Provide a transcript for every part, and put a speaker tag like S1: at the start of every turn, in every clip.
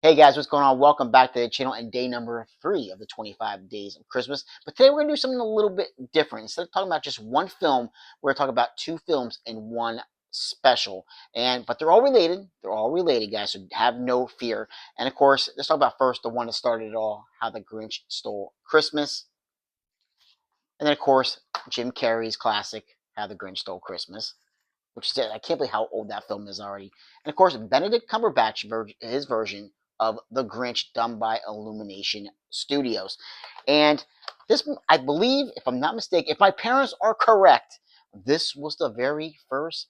S1: Hey guys, what's going on? Welcome back to the channel and day number 3 of the 25 days of Christmas. But today we're going to do something a little bit different. Instead of talking about just one film, we're going to talk about two films in one special. But they're all related. They're all related, guys, so have no fear. And of course, let's talk about first the one that started it all, How the Grinch Stole Christmas. And then of course, Jim Carrey's classic, How the Grinch Stole Christmas. Which is, I can't believe how old that film is already. And of course, Benedict Cumberbatch, his version of The Grinch, done by Illumination Studios. And this, I believe, if I'm not mistaken, if my parents are correct, this was the very first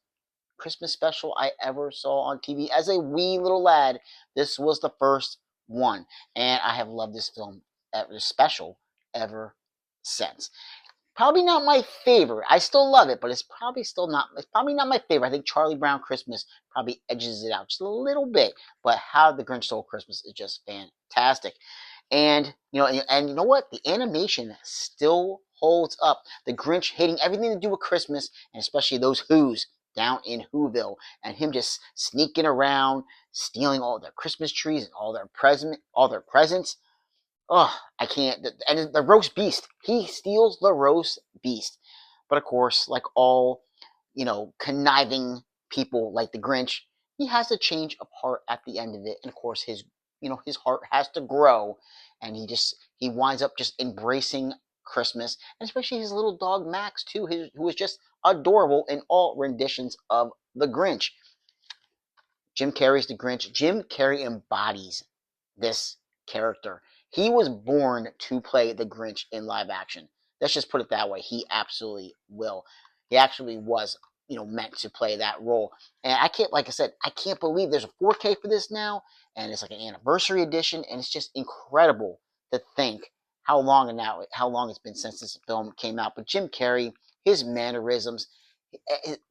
S1: Christmas special I ever saw on TV. As a wee little lad, this was the first one. And I have loved this film, this special, ever since. Probably not my favorite. I still love it, but it's probably still not. It's probably not my favorite. I think Charlie Brown Christmas probably edges it out just a little bit. But How the Grinch Stole Christmas is just fantastic. And you know what? The animation still holds up. The Grinch hating everything to do with Christmas, and especially those Who's down in Whoville, and him just sneaking around, stealing all their Christmas trees and all their presents. Oh, I can't. And the roast beast. He steals the roast beast. But of course, like all, conniving people like the Grinch, he has a change of heart at the end of it. And of course, his heart has to grow. And he winds up just embracing Christmas. And especially his little dog, Max, too, who is just adorable in all renditions of the Grinch. Jim Carrey's the Grinch. Jim Carrey embodies this character. He was born to play the Grinch in live action. Let's just put it that way. He absolutely will. He actually was, meant to play that role. And I can't, like I said, I can't believe there's a 4K for this now, and it's like an anniversary edition, and it's just incredible to think how long it's been since this film came out. But Jim Carrey, his mannerisms,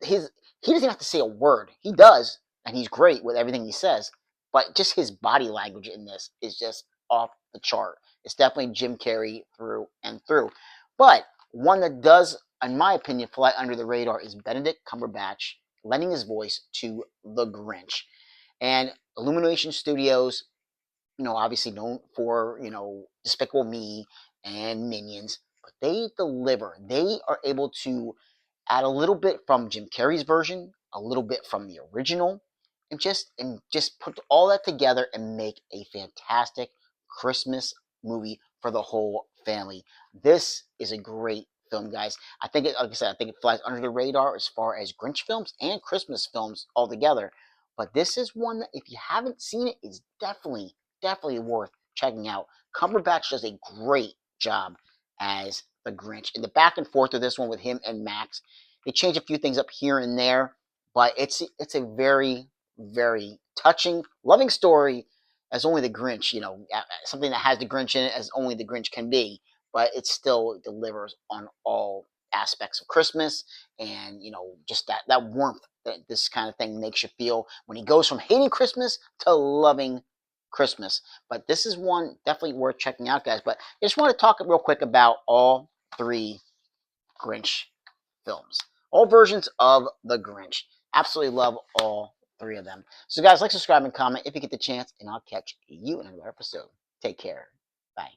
S1: his he doesn't have to say a word. He does, and he's great with everything he says. But just his body language in this is just off the chart. It's definitely Jim Carrey through and through. But one that does, in my opinion, fly under the radar is Benedict Cumberbatch lending his voice to the Grinch. And Illumination Studios, obviously known for, Despicable Me and Minions, but they deliver. They are able to add a little bit from Jim Carrey's version, a little bit from the original, and just put all that together and make a fantastic Christmas movie for the whole family. This is a great film, guys. Like I said, I think it flies under the radar as far as Grinch films and Christmas films altogether. But this is one that, if you haven't seen it, is definitely worth checking out. Cumberbatch does a great job as the Grinch. In the back and forth of this one with him and Max, they change a few things up here and there, but it's a very touching, loving story, as only the Grinch, something that has the Grinch in it as only the Grinch can be, but it still delivers on all aspects of Christmas, and just that warmth that this kind of thing makes you feel when he goes from hating Christmas to loving Christmas. But this is one definitely worth checking out, guys. But I just want to talk real quick about all three Grinch films, all versions of the Grinch. Absolutely love all three of them. So, guys, like, subscribe, and comment if you get the chance, and I'll catch you in another episode. Take care. Bye.